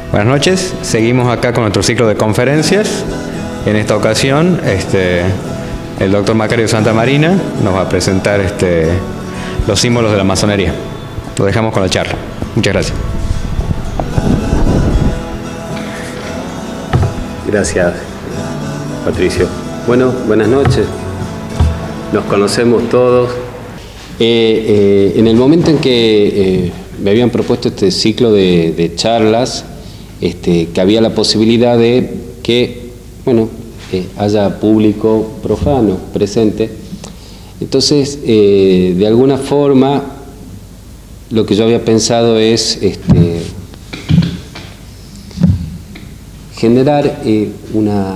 Buenas noches, seguimos acá con nuestro ciclo de conferencias. En esta ocasión, el doctor Macario Santamarina nos va a presentar los símbolos de la masonería. Lo dejamos con la charla. Muchas gracias. Gracias, Patricio. Bueno, buenas noches. Nos conocemos todos. En el momento en que me habían propuesto este ciclo de charlas, que había la posibilidad de que, haya público profano presente. Entonces, de alguna forma, lo que yo había pensado es generar una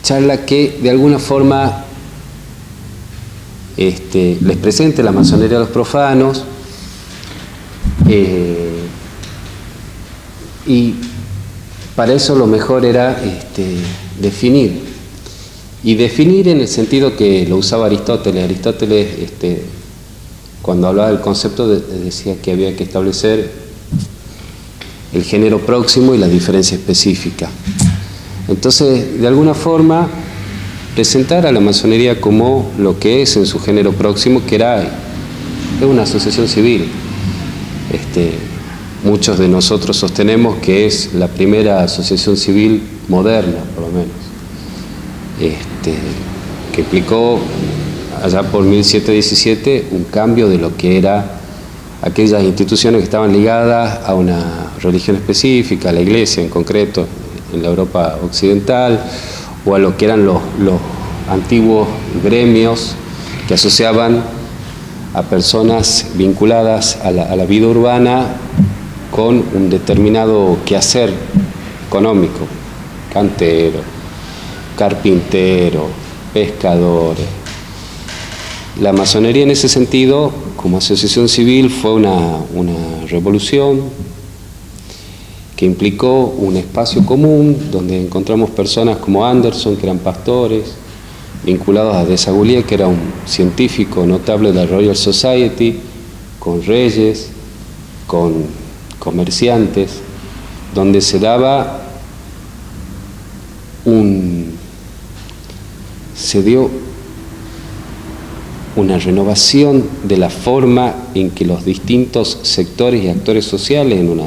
charla que de alguna forma les presente la masonería a los profanos, y para eso lo mejor era definir. Y definir en el sentido que lo usaba Aristóteles. Aristóteles, cuando hablaba del concepto, decía que había que establecer el género próximo y la diferencia específica. Entonces, de alguna forma, presentar a la masonería como lo que es en su género próximo, que es una asociación civil. Muchos de nosotros sostenemos que es la primera asociación civil moderna, por lo menos, que implicó allá por 1717 un cambio de lo que era aquellas instituciones que estaban ligadas a una religión específica, a la Iglesia en concreto, en la Europa occidental, o a lo que eran los antiguos gremios que asociaban a personas vinculadas a la vida urbana con un determinado quehacer económico: cantero, carpintero, pescadores. La masonería en ese sentido, como asociación civil, fue una revolución que implicó un espacio común donde encontramos personas como Anderson, que eran pastores, vinculados a Desaguliers, que era un científico notable de la Royal Society, con reyes, con comerciantes, donde se dio una renovación de la forma en que los distintos sectores y actores sociales, en una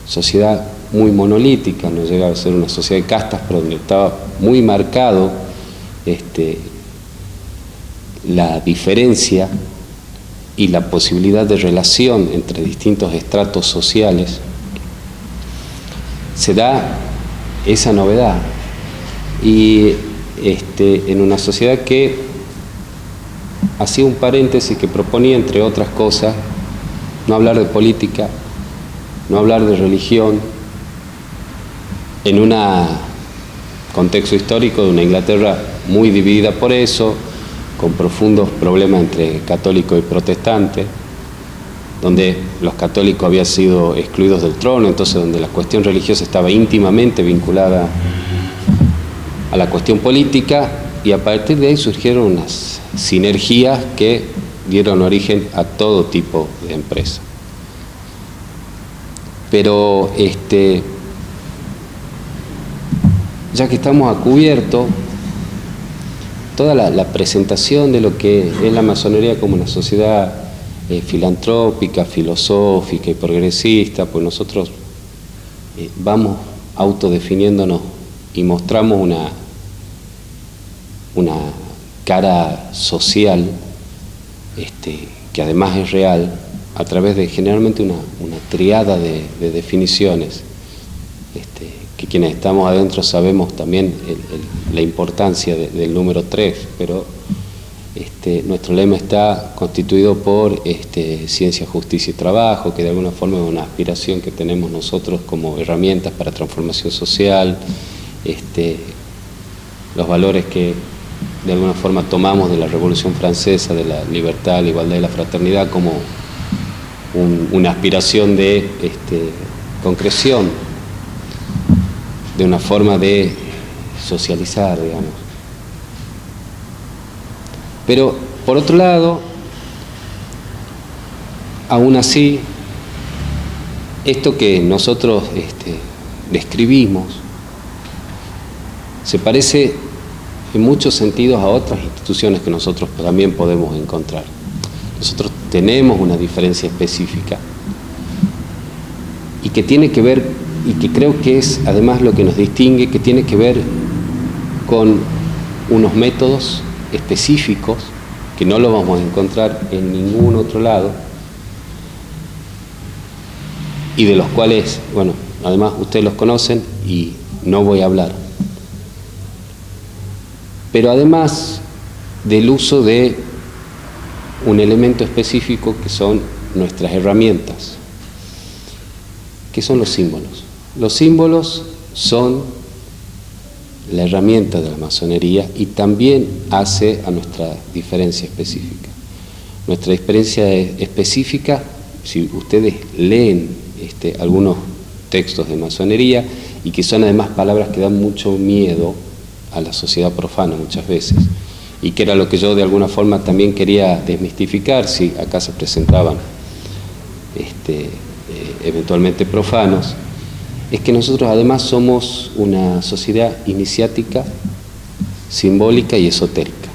sociedad muy monolítica, no llegaba a ser una sociedad de castas, pero donde estaba muy marcado la diferencia y la posibilidad de relación entre distintos estratos sociales, se da esa novedad. Y en una sociedad que hacía un paréntesis, que proponía, entre otras cosas, no hablar de política, no hablar de religión, en un contexto histórico de una Inglaterra muy dividida por eso, con profundos problemas entre católicos y protestantes, donde los católicos habían sido excluidos del trono, entonces donde la cuestión religiosa estaba íntimamente vinculada a la cuestión política, y a partir de ahí surgieron unas sinergias que dieron origen a todo tipo de empresas. Pero ya que estamos a cubierto, toda la presentación de lo que es la masonería como una sociedad filantrópica, filosófica y progresista, pues nosotros vamos autodefiniéndonos y mostramos una cara social que además es real, a través de generalmente una triada de definiciones, que quienes estamos adentro sabemos también la importancia del número 3, pero nuestro lema está constituido por ciencia, justicia y trabajo, que de alguna forma es una aspiración que tenemos nosotros como herramientas para transformación social, los valores que de alguna forma tomamos de la Revolución Francesa, de la libertad, la igualdad y la fraternidad, como una aspiración de concreción, de una forma de socializar, digamos. Pero, por otro lado, aún así, esto que nosotros describimos se parece en muchos sentidos a otras instituciones que nosotros también podemos encontrar. Nosotros tenemos una diferencia específica y que tiene que ver, y que creo que es además lo que nos distingue, que tiene que ver con unos métodos específicos que no lo vamos a encontrar en ningún otro lado y de los cuales, bueno, además ustedes los conocen y no voy a hablar. Pero además del uso de un elemento específico que son nuestras herramientas, que son los símbolos. Los símbolos son la herramienta de la masonería y también hace a nuestra diferencia específica. Nuestra diferencia específica, si ustedes leen algunos textos de masonería, y que son además palabras que dan mucho miedo a la sociedad profana muchas veces, y que era lo que yo de alguna forma también quería desmistificar si acá se presentaban eventualmente profanos, es que nosotros además somos una sociedad iniciática, simbólica y esotérica.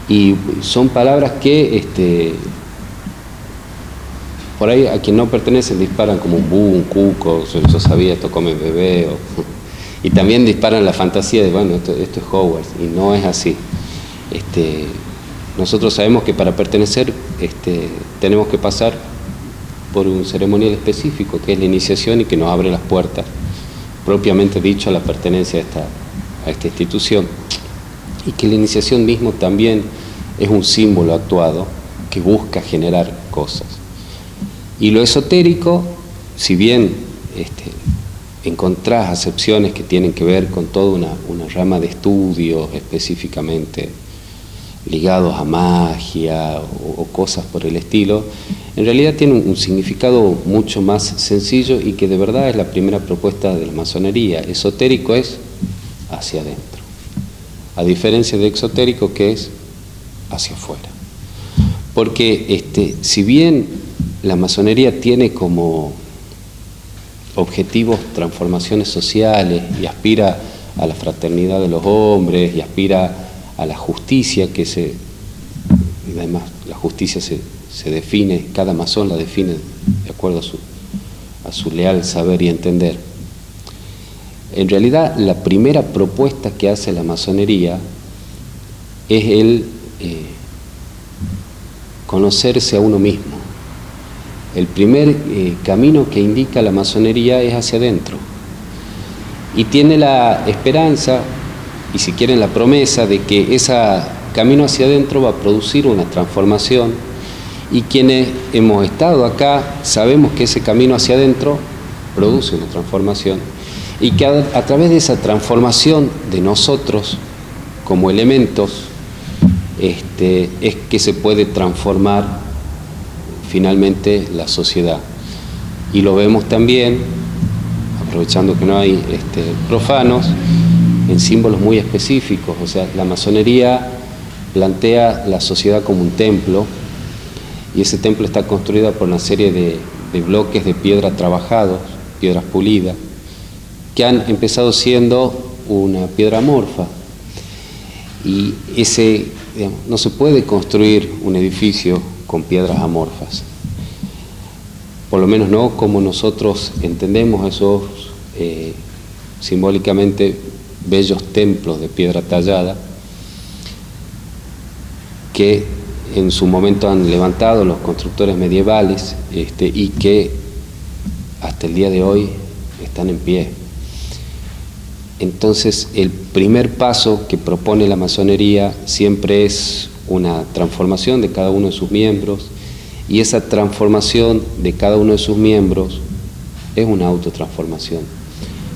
Y son palabras que por ahí a quien no pertenecen disparan como un un cuco, yo sabía, esto come bebé, y también disparan la fantasía de, bueno, esto es Hogwarts, y no es así. Nosotros sabemos que para pertenecer tenemos que pasar por un ceremonial específico, que es la iniciación y que nos abre las puertas, propiamente dicho, a la pertenencia a esta institución. Y que la iniciación mismo también es un símbolo actuado que busca generar cosas. Y lo esotérico, si bien encontrás acepciones que tienen que ver con toda una rama de estudios específicamente ligados a magia o cosas por el estilo, en realidad tiene un significado mucho más sencillo y que de verdad es la primera propuesta de la masonería. Esotérico es hacia adentro, a diferencia de exotérico, que es hacia afuera. Porque si bien la masonería tiene como objetivos transformaciones sociales y aspira a la fraternidad de los hombres y aspira a la justicia, y además la justicia se define, cada masón la define de acuerdo a su leal saber y entender. En realidad, la primera propuesta que hace la masonería es el conocerse a uno mismo. El primer camino que indica la masonería es hacia adentro. Y tiene la esperanza, y si quieren la promesa, de que ese camino hacia adentro va a producir una transformación. Y quienes hemos estado acá sabemos que ese camino hacia adentro produce una transformación. Y que a través de esa transformación de nosotros como elementos, es que se puede transformar finalmente la sociedad. Y lo vemos también, aprovechando que no hay profanos, en símbolos muy específicos. O sea, la masonería plantea la sociedad como un templo, y ese templo está construido por una serie de bloques de piedra trabajados, piedras pulidas, que han empezado siendo una piedra amorfa. Y no se puede construir un edificio con piedras amorfas, por lo menos no como nosotros entendemos esos simbólicamente bellos templos de piedra tallada que en su momento han levantado los constructores medievales y que hasta el día de hoy están en pie. Entonces, el primer paso que propone la masonería siempre es una transformación de cada uno de sus miembros, y esa transformación de cada uno de sus miembros es una autotransformación.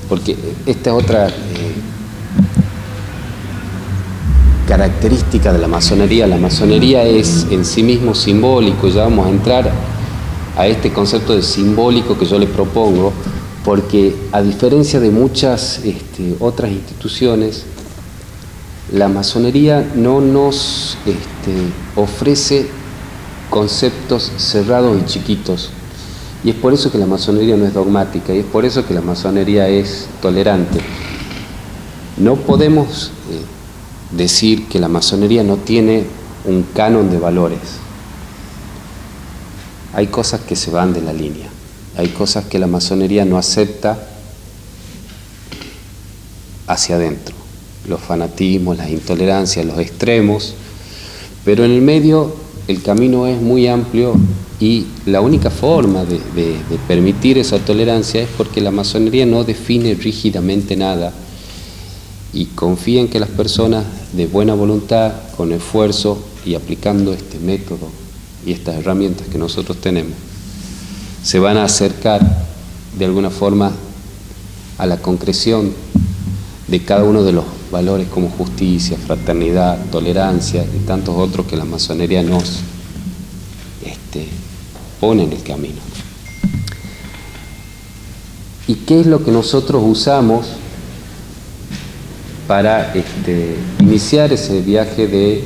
Porque esta es otra característica de la masonería. La masonería es en sí mismo simbólico, y ya vamos a entrar a este concepto de simbólico que yo le propongo, porque a diferencia de muchas otras instituciones, la masonería no nos ofrece conceptos cerrados y chiquitos, Y es por eso que la masonería no es dogmática, y es por eso que la masonería es tolerante. No podemos decir que la masonería no tiene un canon de valores. Hay cosas que se van de la línea, hay cosas que la masonería no acepta hacia adentro, los fanatismos, las intolerancias, los extremos, pero en el medio el camino es muy amplio y la única forma de permitir esa tolerancia es porque la masonería no define rígidamente nada y confía en que las personas de buena voluntad, con esfuerzo y aplicando este método y estas herramientas que nosotros tenemos, se van a acercar de alguna forma a la concreción de cada uno de los valores como justicia, fraternidad, tolerancia y tantos otros que la masonería nos pone en el camino. ¿Y qué es lo que nosotros usamos para iniciar ese viaje de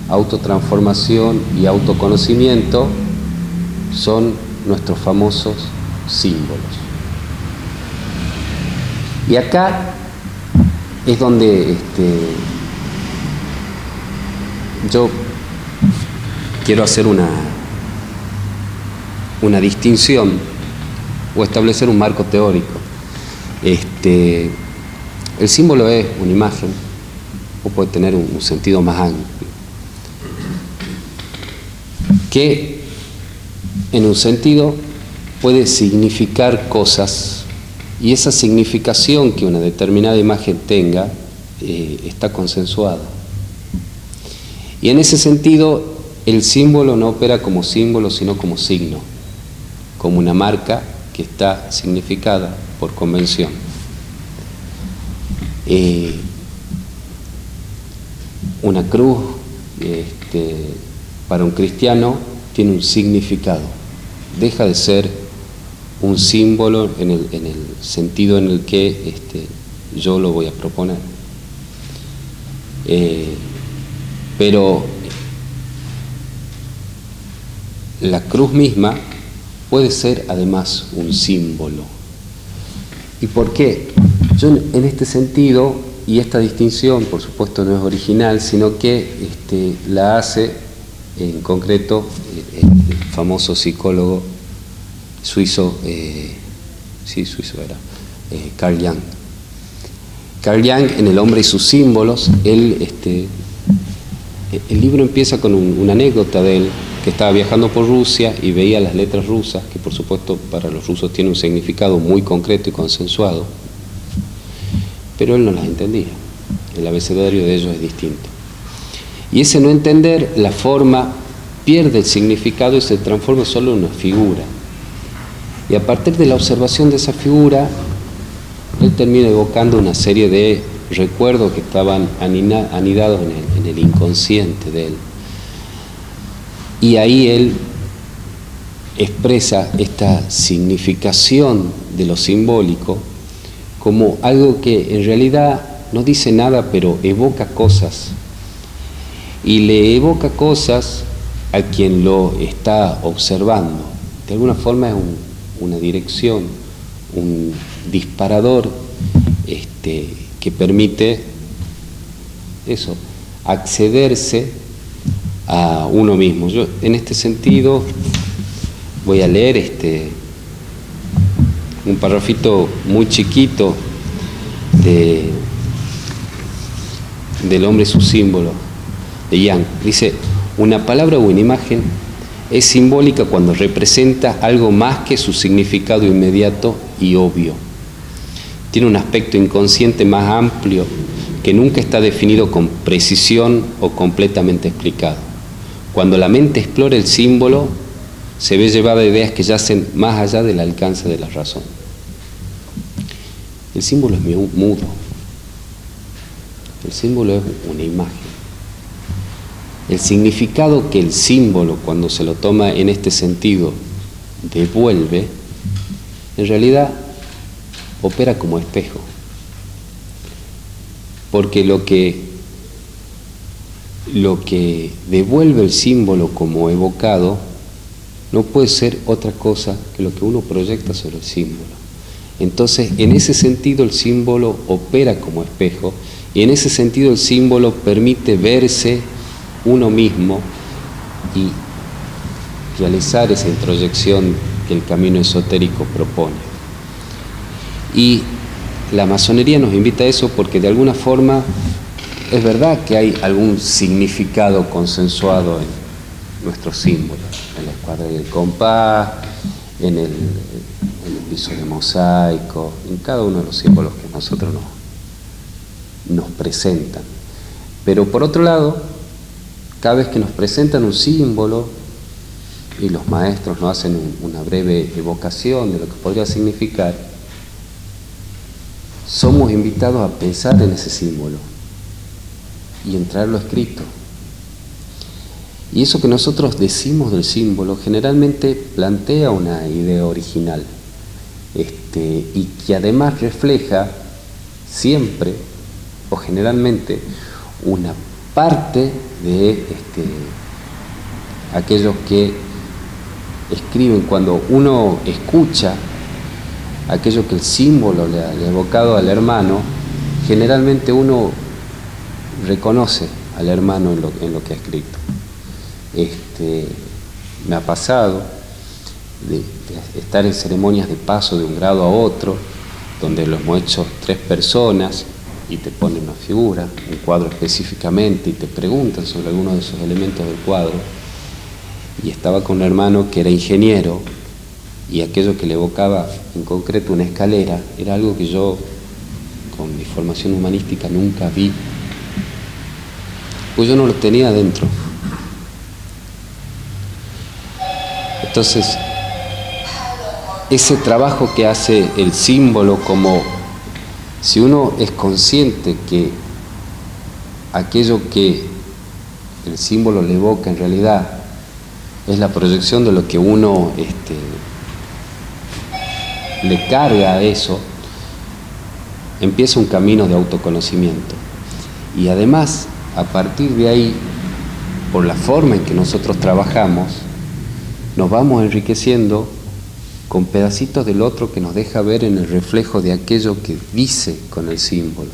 autotransformación y autoconocimiento? Son nuestros famosos símbolos. Y acá es donde yo quiero hacer una distinción o establecer un marco teórico. El símbolo es una imagen o puede tener un sentido más amplio, que en un sentido puede significar cosas, y esa significación que una determinada imagen tenga está consensuada. Y en ese sentido el símbolo no opera como símbolo sino como signo, como una marca que está significada por convención. Una cruz para un cristiano tiene un significado, deja de ser un símbolo en el sentido en el que yo lo voy a proponer. Pero la cruz misma puede ser además un símbolo. ¿Y por qué? Yo en este sentido, y esta distinción por supuesto no es original, sino que la hace en concreto el famoso psicólogo suizo, suizo era, Carl Jung. Carl Jung, en El hombre y sus símbolos, el libro empieza con una anécdota de él, que estaba viajando por Rusia y veía las letras rusas, que por supuesto para los rusos tienen un significado muy concreto y consensuado, pero él no las entendía. El abecedario de ellos es distinto. Y ese no entender la forma pierde el significado y se transforma solo en una figura. Y a partir de la observación de esa figura, él termina evocando una serie de recuerdos que estaban anidados en el inconsciente de él. Y ahí él expresa esta significación de lo simbólico como algo que en realidad no dice nada, pero evoca cosas. Y le evoca cosas a quien lo está observando. De alguna forma es una dirección, un disparador que permite eso, accederse a uno mismo. Yo en este sentido voy a leer un parrafito muy chiquito del hombre y su símbolo de Jung. Dice: una palabra o una imagen es simbólica cuando representa algo más que su significado inmediato y obvio. Tiene un aspecto inconsciente más amplio que nunca está definido con precisión o completamente explicado. Cuando la mente explora el símbolo, se ve llevada a ideas que yacen más allá del alcance de la razón. El símbolo es mudo. El símbolo es una imagen. El significado que el símbolo, cuando se lo toma en este sentido, devuelve, en realidad opera como espejo. Porque lo que devuelve el símbolo como evocado no puede ser otra cosa que lo que uno proyecta sobre el símbolo. Entonces, en ese sentido, el símbolo opera como espejo, y en ese sentido el símbolo permite verse uno mismo y realizar esa introyección que el camino esotérico propone. Y la masonería nos invita a eso porque de alguna forma es verdad que hay algún significado consensuado en nuestros símbolos, en la escuadra y el compás, en el piso de mosaico, en cada uno de los símbolos que nosotros nos presentan. Pero por otro lado, cada vez que nos presentan un símbolo y los maestros nos hacen una breve evocación de lo que podría significar, somos invitados a pensar en ese símbolo y en traerlo escrito. Y eso que nosotros decimos del símbolo generalmente plantea una idea original, y que además refleja siempre o generalmente una parte de aquellos que escriben. Cuando uno escucha aquello que el símbolo le ha evocado al hermano, generalmente uno reconoce al hermano en lo que ha escrito. Me ha pasado de estar en ceremonias de paso de un grado a otro, donde lo hemos hecho 3 personas y te ponen una figura, un cuadro específicamente, y te preguntan sobre algunos de esos elementos del cuadro. Y estaba con un hermano que era ingeniero, y aquello que le evocaba en concreto una escalera era algo que yo, con mi formación humanística, nunca vi, pues yo no lo tenía dentro. Entonces, ese trabajo que hace el símbolo, como si uno es consciente que aquello que el símbolo le evoca en realidad es la proyección de lo que uno le carga a eso, empieza un camino de autoconocimiento. Y además, a partir de ahí, por la forma en que nosotros trabajamos, nos vamos enriqueciendo con pedacitos del otro que nos deja ver en el reflejo de aquello que dice con el símbolo,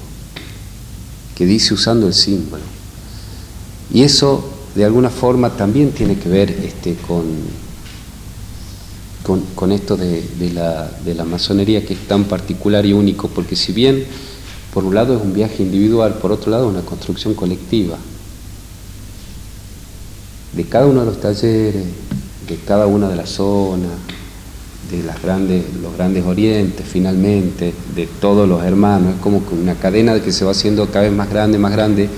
que dice usando el símbolo. Y eso, de alguna forma, también tiene que ver con esto de la masonería, que es tan particular y único, porque si bien por un lado es un viaje individual, por otro lado es una construcción colectiva de cada uno de los talleres, de cada una de las zonas, de los grandes orientes, finalmente, de todos los hermanos. Es como que una cadena que se va haciendo cada vez más grande,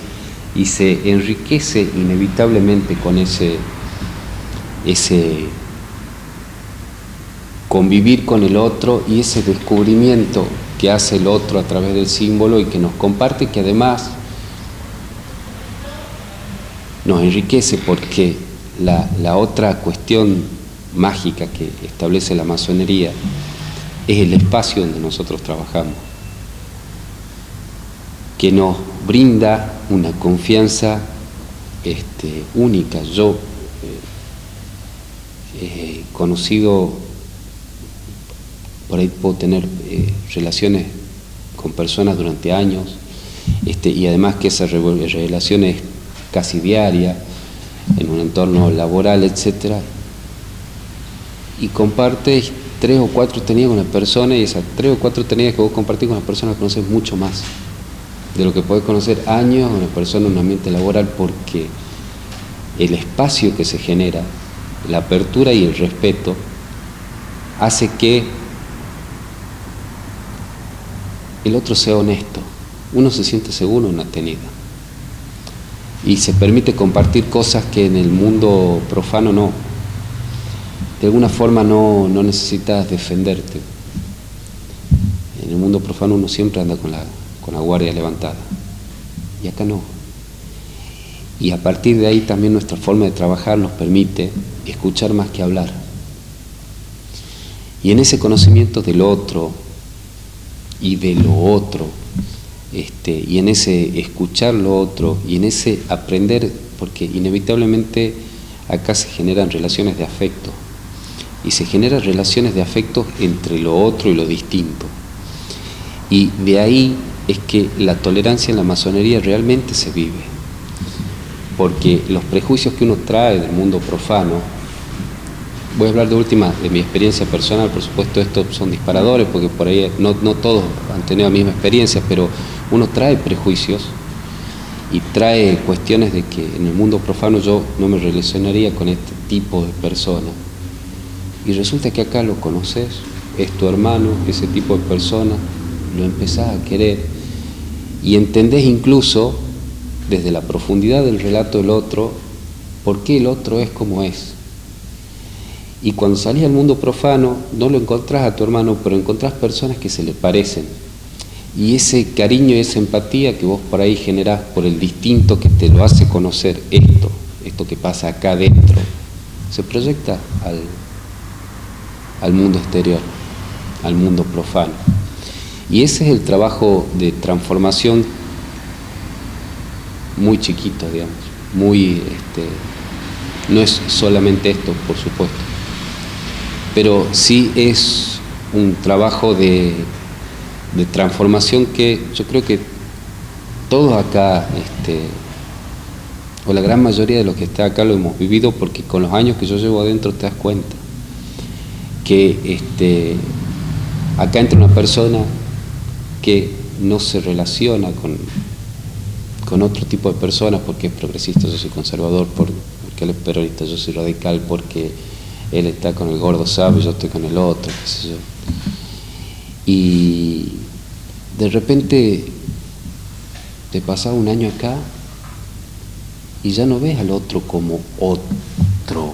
y se enriquece inevitablemente con ese convivir con el otro y ese descubrimiento que hace el otro a través del símbolo y que nos comparte, que además nos enriquece, porque la otra cuestión mágica que establece la masonería es el espacio donde nosotros trabajamos, que nos brinda una confianza única. Yo he conocido, por ahí puedo tener relaciones con personas durante años, y además que esa relación es casi diaria, en un entorno laboral, etcétera, y compartes 3 o 4 tenidas con una persona, y esas 3 o 4 tenidas que vos compartís con una persona conoces mucho más de lo que podés conocer años con una persona en un ambiente laboral, porque el espacio que se genera, la apertura y el respeto, hace que el otro sea honesto, uno se siente seguro en una tenida y se permite compartir cosas que en el mundo profano no. De alguna forma no necesitas defenderte. En el mundo profano uno siempre anda con la guardia levantada, y acá no. Y a partir de ahí también nuestra forma de trabajar nos permite escuchar más que hablar. Y en ese conocimiento del otro y de lo otro, y en ese escuchar lo otro y en ese aprender, porque inevitablemente acá se generan relaciones de afecto, y se generan relaciones de afectos entre lo otro y lo distinto. Y de ahí es que la tolerancia en la masonería realmente se vive, porque los prejuicios que uno trae del mundo profano, voy a hablar de última de mi experiencia personal, por supuesto estos son disparadores, porque por ahí no todos han tenido la misma experiencia, pero uno trae prejuicios y trae cuestiones de que en el mundo profano yo no me relacionaría con este tipo de personas. Y resulta que acá lo conoces, es tu hermano, ese tipo de persona, lo empezás a querer y entendés incluso desde la profundidad del relato del otro por qué el otro es como es. Y cuando salís al mundo profano no lo encontrás a tu hermano, pero encontrás personas que se le parecen. Y ese cariño y esa empatía que vos por ahí generás por el distinto que te lo hace conocer esto que pasa acá adentro, se proyecta al mundo exterior, al mundo profano. Y ese es el trabajo de transformación muy chiquito, digamos, muy, no es solamente esto, por supuesto, pero sí es un trabajo de transformación que yo creo que todos acá, o la gran mayoría de los que está acá lo hemos vivido, porque con los años que yo llevo adentro te das cuenta que acá entra una persona que no se relaciona con otro tipo de personas porque es progresista, yo soy conservador, porque él es peronista, yo soy radical, porque él está con el gordo sabio, yo estoy con el otro, qué sé yo. Y de repente te pasas un año acá y ya no ves al otro como otro,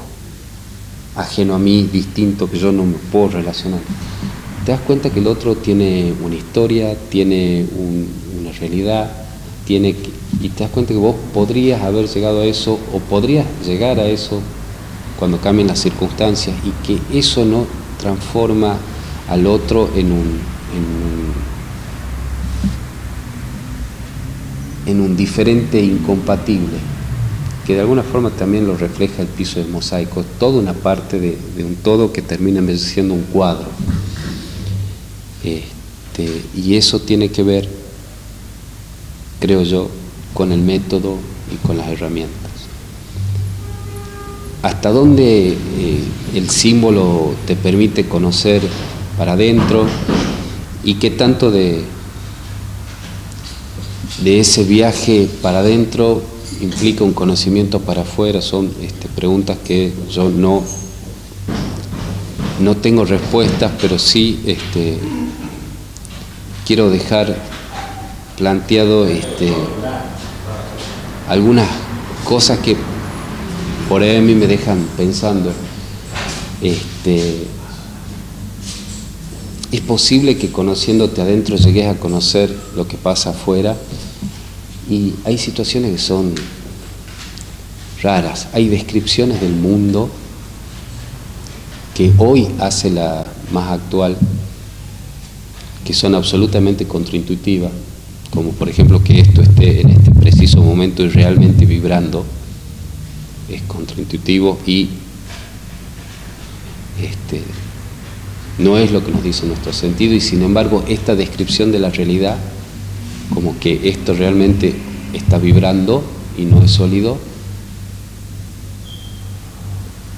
ajeno a mí, distinto, que yo no me puedo relacionar. Te das cuenta que el otro tiene una historia, tiene una realidad, y te das cuenta que vos podrías haber llegado a eso o podrías llegar a eso cuando cambien las circunstancias, y que eso no transforma al otro en un diferente incompatible, que de alguna forma también lo refleja el piso del mosaico, toda una parte de un todo que termina siendo un cuadro. Y eso tiene que ver, creo yo, con el método y con las herramientas. Hasta dónde el símbolo te permite conocer para adentro y qué tanto de ese viaje para adentro implica un conocimiento para afuera, son preguntas que yo no tengo respuestas, pero sí quiero dejar planteado algunas cosas que por ahí a mí me dejan pensando. Es posible que conociéndote adentro llegues a conocer lo que pasa afuera, y hay situaciones que son raras, hay descripciones del mundo que hoy hace la más actual, que son absolutamente contraintuitivas, como por ejemplo que esto esté en este preciso momento y realmente vibrando, es contraintuitivo y no es lo que nos dice nuestro sentido, y sin embargo esta descripción de la realidad, como que esto realmente está vibrando y no es sólido,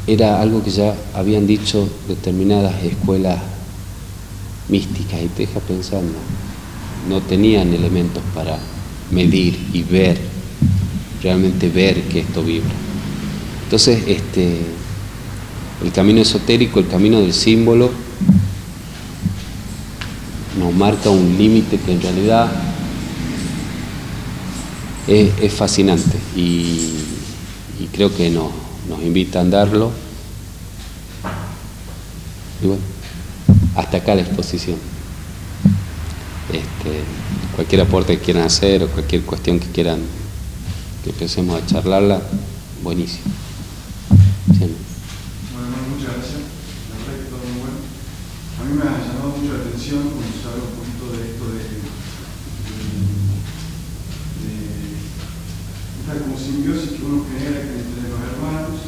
era algo que ya habían dicho determinadas escuelas místicas, y te deja pensando, no tenían elementos para medir y ver, realmente ver que esto vibra. Entonces, el camino esotérico, el camino del símbolo, nos marca un límite que en realidad es fascinante, y creo que nos invita a andarlo. Y bueno, hasta acá la exposición. Cualquier aporte que quieran hacer o cualquier cuestión que quieran que empecemos a charlarla, buenísimo. Sí. Bueno, muchas gracias. La verdad que todo muy bueno. A mí me ha llamado mucho la atención cuando se habla un poquito de esto de esta como simbiosis que uno genera entre los hermanos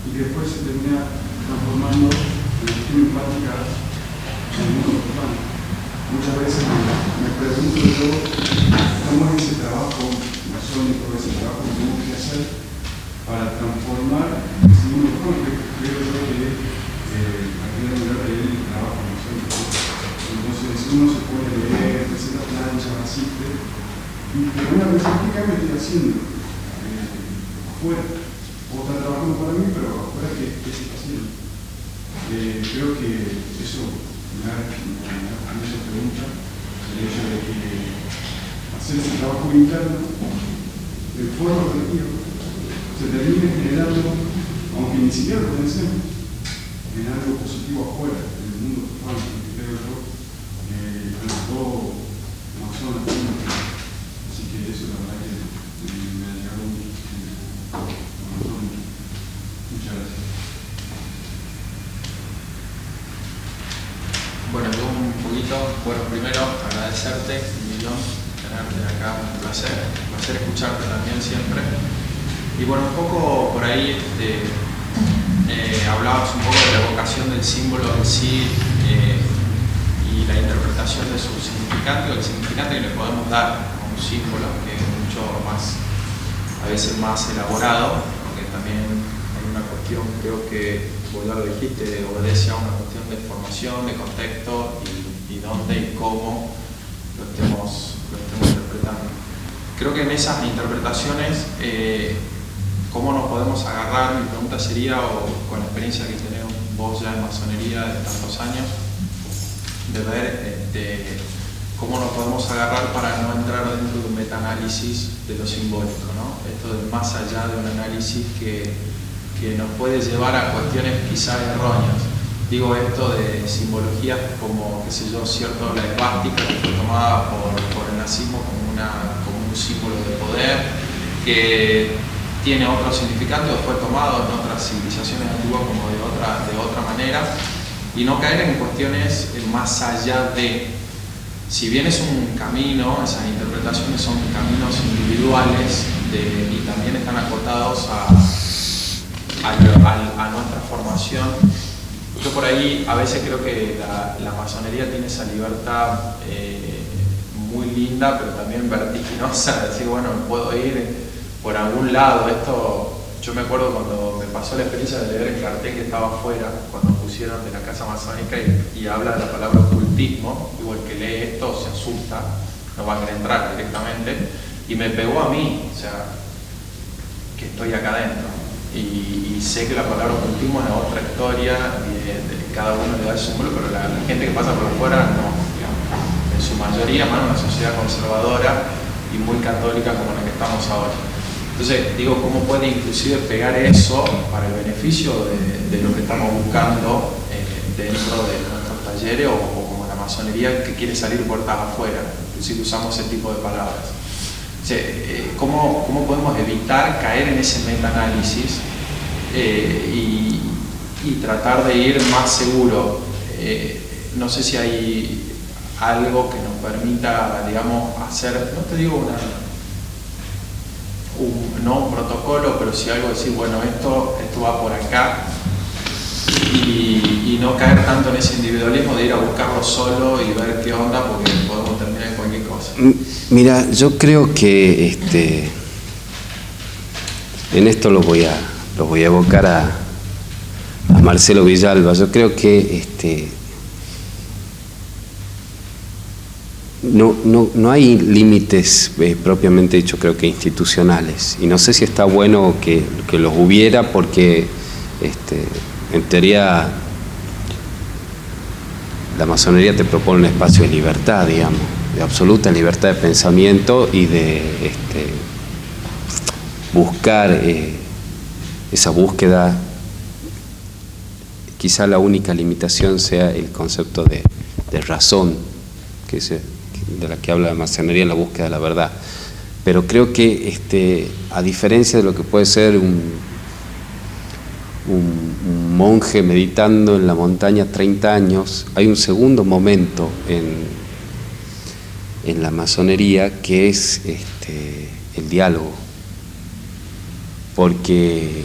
y que después se termina transformando la gestión empática en el mundo urbano. Muchas veces me pregunto yo cómo es ese trabajo masónico, ese trabajo que tenemos que hacer para transformar ese mundo urbano, que creo yo que a primer lugar de él el trabajo masónico. Entonces uno se puede leer, hacer la plancha, asiste, y de una vez, ¿qué cambio estoy haciendo? Afuera. O está trabajando para mí, pero afuera, ¿qué se está haciendo? Creo que eso me hace esa pregunta, el hecho de que hacer ese trabajo interno de forma colectiva se termine generando, aunque ni siquiera lo pensemos, en algo positivo afuera, en el mundo urbano, que creo yo, todo Amazonas. Así que eso la verdad que me ha llegado mucho. Muchas gracias. Bueno, yo un poquito, bueno, primero agradecerte un millón, tenerte acá, un placer escucharte también siempre. Y bueno, un poco por ahí hablabas un poco de la evocación del símbolo en sí y la interpretación de su significante o el significante que le podemos dar a un símbolo, que es mucho más, a veces más elaborado, porque también hay una cuestión, creo que vos ya lo dijiste, obedece a una cuestión de formación, de contexto y dónde y cómo lo estemos interpretando. Creo que en esas interpretaciones, ¿cómo nos podemos agarrar? Mi pregunta sería, o con la experiencia que tenés vos ya en masonería de tantos años, de ver cómo nos podemos agarrar para no entrar dentro de un metaanálisis de lo simbólico, ¿no? Esto de más allá de un análisis que nos puede llevar a cuestiones quizás erróneas. Digo esto de simbologías como, qué sé yo, cierto, la esvástica que fue tomada por el nazismo como un símbolo de poder, que tiene otro significante o fue tomado en otras civilizaciones antiguas como de otra manera, y no caer en cuestiones más allá de, si bien es un camino, esas interpretaciones son caminos individuales y también están acotados a nuestra formación. Yo por ahí a veces creo que la masonería tiene esa libertad muy linda, pero también vertiginosa, de decir, bueno, puedo ir por algún lado. Esto, yo me acuerdo cuando me pasó la experiencia de leer el cartel que estaba afuera, cuando pusieron de la casa masónica y habla de la palabra ocultismo, digo, el que lee esto se asusta, no va a querer entrar directamente, y me pegó a mí, o sea, que estoy acá adentro. Y sé que la palabra ocultismo es otra historia, y cada uno le da el símbolo, pero la gente que pasa por afuera no, digamos, en su mayoría, más una sociedad conservadora y muy católica como la que estamos ahora. Entonces, digo, ¿cómo puede inclusive pegar eso para el beneficio de lo que estamos buscando dentro de nuestros talleres o como la masonería que quiere salir puertas afuera? Inclusive usamos ese tipo de palabras. O sea, ¿cómo podemos evitar caer en ese metaanálisis y tratar de ir más seguro? No sé si hay algo que nos permita, digamos, hacer, no te digo no un protocolo, pero sí algo de decir, bueno, esto va por acá, y no caer tanto en ese individualismo de ir a buscarlo solo y ver qué onda, porque podemos terminar en cualquier cosa. Mira, yo creo que en esto lo voy a evocar a Marcelo Villalba. Yo creo que no hay límites propiamente dicho, creo que institucionales, y no sé si está bueno que los hubiera, porque en teoría la masonería te propone un espacio de libertad, digamos, de absoluta libertad de pensamiento y de buscar esa búsqueda. Quizá la única limitación sea el concepto de razón, de la que habla la masonería en la búsqueda de la verdad. Pero creo que a diferencia de lo que puede ser un monje meditando en la montaña 30 años, hay un segundo momento en la masonería que es el diálogo, porque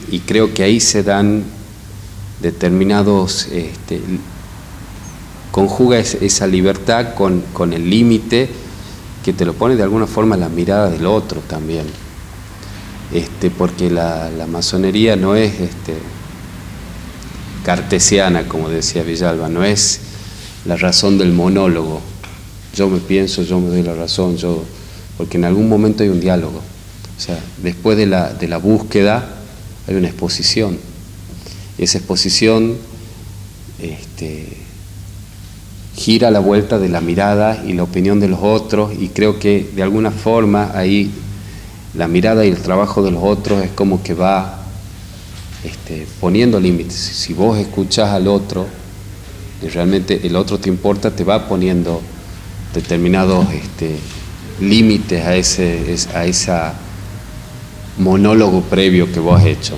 y creo que ahí se dan determinados, conjuga esa libertad con el límite que te lo pone de alguna forma la mirada del otro también. Porque la masonería no es cartesiana, como decía Villalba, no es la razón del monólogo. Yo me pienso, yo me doy la razón, porque en algún momento hay un diálogo. O sea, después de la búsqueda hay una exposición. Esa exposición gira a la vuelta de la mirada y la opinión de los otros, y creo que de alguna forma ahí la mirada y el trabajo de los otros es como que va poniendo límites. Si vos escuchás al otro y realmente el otro te importa, te va poniendo determinados límites a ese monólogo previo que vos has hecho.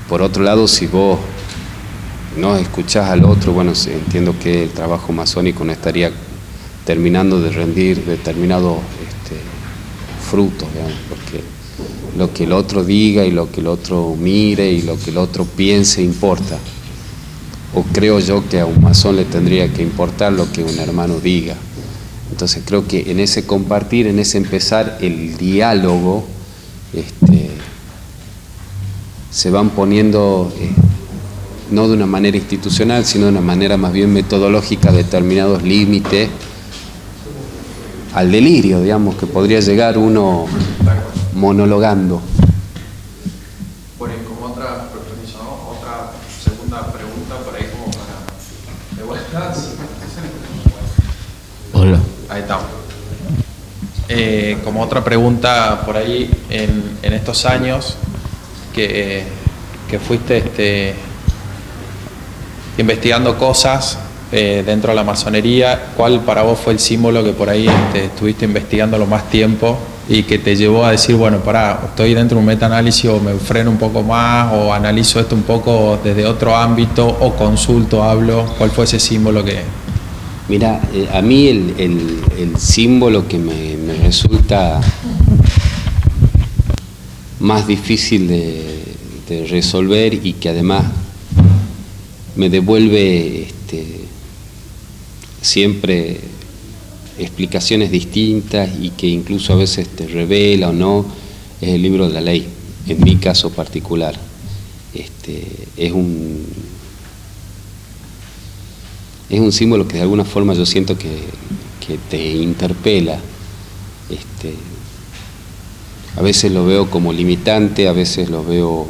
Por otro lado, si vos no escuchás al otro, bueno, entiendo que el trabajo masónico no estaría terminando de rendir determinados frutos, digamos, porque lo que el otro diga y lo que el otro mire y lo que el otro piense importa. O creo yo que a un masón le tendría que importar lo que un hermano diga. Entonces creo que en ese compartir, en ese empezar el diálogo, se van poniendo, no de una manera institucional, sino de una manera más bien metodológica, determinados límites al delirio, digamos, que podría llegar uno monologando. Bueno, y como otra segunda pregunta por ahí como para... ¿De vuelta? Hola. Ahí estamos. Como otra pregunta por ahí, en estos años que fuiste investigando cosas dentro de la masonería, ¿cuál para vos fue el símbolo que por ahí estuviste investigándolo más tiempo y que te llevó a decir, bueno, pará, estoy dentro de un metaanálisis, o me freno un poco más, o analizo esto un poco desde otro ámbito, o consulto, hablo? ¿Cuál fue ese símbolo que...? Mira, a mí el símbolo que me resulta más difícil de resolver y que además me devuelve siempre explicaciones distintas y que incluso a veces te revela o no, es el libro de la ley, en mi caso particular. Es un símbolo que de alguna forma yo siento que te interpela. A veces lo veo como limitante, a veces lo veo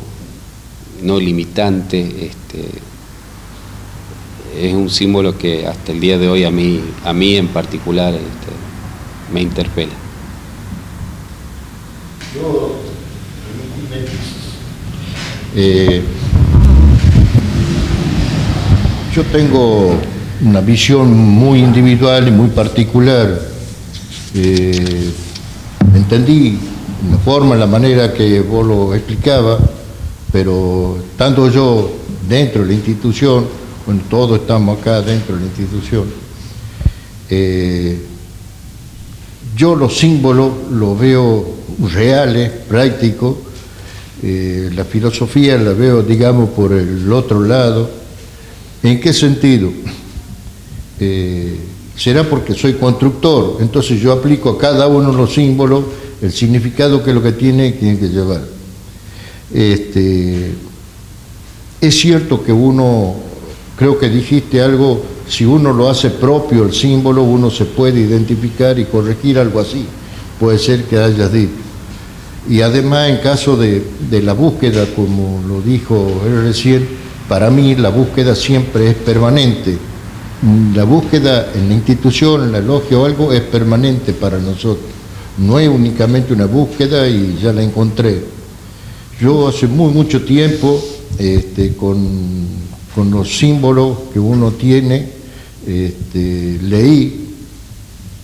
no limitante. Es un símbolo que hasta el día de hoy a mí en particular me interpela. Yo tengo una visión muy individual y muy particular. Entendí la forma, la manera que vos lo explicabas, pero estando yo dentro de la institución, bueno, todos estamos acá dentro de la institución, yo los símbolos los veo reales, prácticos, la filosofía la veo, digamos, por el otro lado. ¿En qué sentido? Será porque soy constructor, entonces yo aplico a cada uno de los símbolos el significado que es lo que tiene que llevar. Es cierto que uno, creo que dijiste algo, si uno lo hace propio el símbolo, uno se puede identificar y corregir, algo así, puede ser que hayas dicho. Y además, en caso de la búsqueda, como lo dijo él recién, para mí la búsqueda siempre es permanente. La búsqueda en la institución, en la logia o algo, es permanente para nosotros. No es únicamente una búsqueda y ya la encontré. Yo hace mucho tiempo, con los símbolos que uno tiene, leí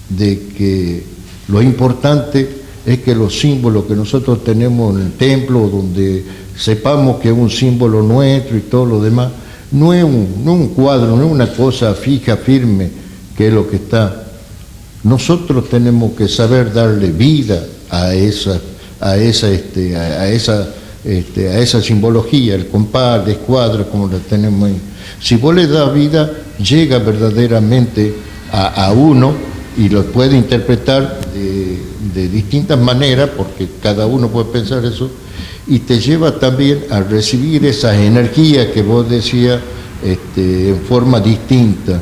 de que lo importante es que los símbolos que nosotros tenemos en el templo, donde sepamos que es un símbolo nuestro y todo lo demás, no es un cuadro, no es una cosa fija, firme, que es lo que está. Nosotros tenemos que saber darle vida a esa a esa simbología, el compás, la escuadra, como la tenemos ahí. Si vos le das vida, llega verdaderamente a uno y lo puede interpretar de distintas maneras, porque cada uno puede pensar eso, y te lleva también a recibir esas energías que vos decías en forma distinta.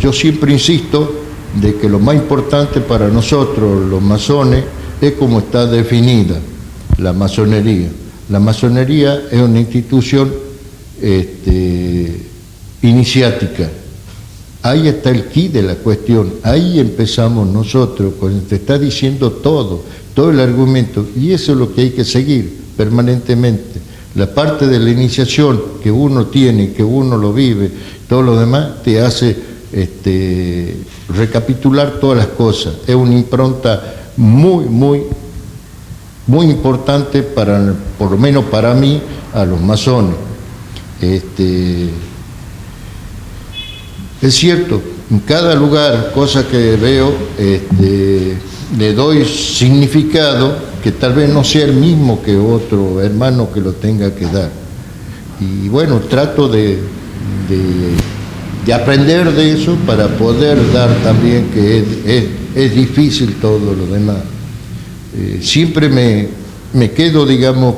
Yo siempre insisto de que lo más importante para nosotros, los masones, es cómo está definida la masonería. La masonería es una institución iniciática. Ahí está el quid de la cuestión, ahí empezamos nosotros, cuando te está diciendo todo el argumento, y eso es lo que hay que seguir permanentemente. La parte de la iniciación que uno tiene, que uno lo vive, todo lo demás te hace recapitular todas las cosas. Es una impronta muy importante para, por lo menos para mí, a los masones. Es cierto, en cada lugar, cosa que veo, le doy significado que tal vez no sea el mismo que otro hermano que lo tenga que dar. Y bueno, trato de aprender de eso para poder dar también, que es difícil todo lo demás. Siempre me quedo, digamos,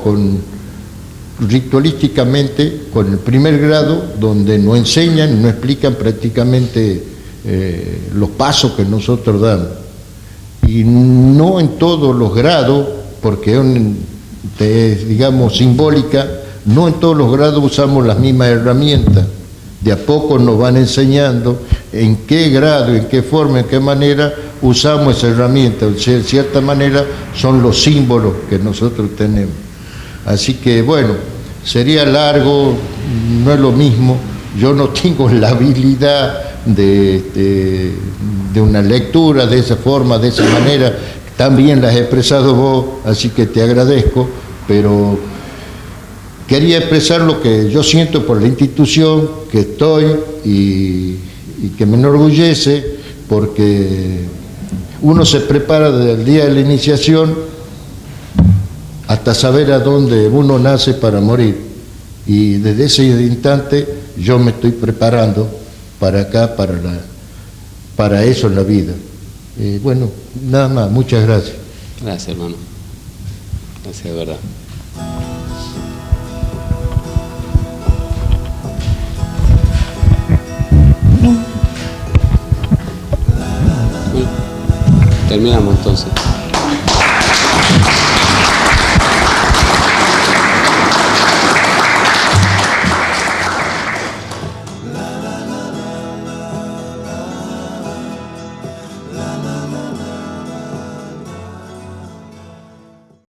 ritualísticamente con el primer grado, donde nos enseñan, nos explican prácticamente los pasos que nosotros damos. Y no en todos los grados, porque es, digamos, simbólica, no en todos los grados usamos las mismas herramientas. De a poco nos van enseñando en qué grado, en qué forma, en qué manera usamos esa herramienta. O sea, de cierta manera son los símbolos que nosotros tenemos. Así que bueno, sería largo, no es lo mismo. Yo no tengo la habilidad de una lectura de esa forma, de esa manera. También la has expresado vos, así que te agradezco, pero quería expresar lo que yo siento por la institución que estoy y que me enorgullece, porque uno se prepara desde el día de la iniciación hasta saber a dónde uno nace para morir. Y desde ese instante yo me estoy preparando para acá, para eso en la vida. Bueno, nada más, muchas gracias. Gracias, hermano. Gracias, de verdad. Terminamos entonces.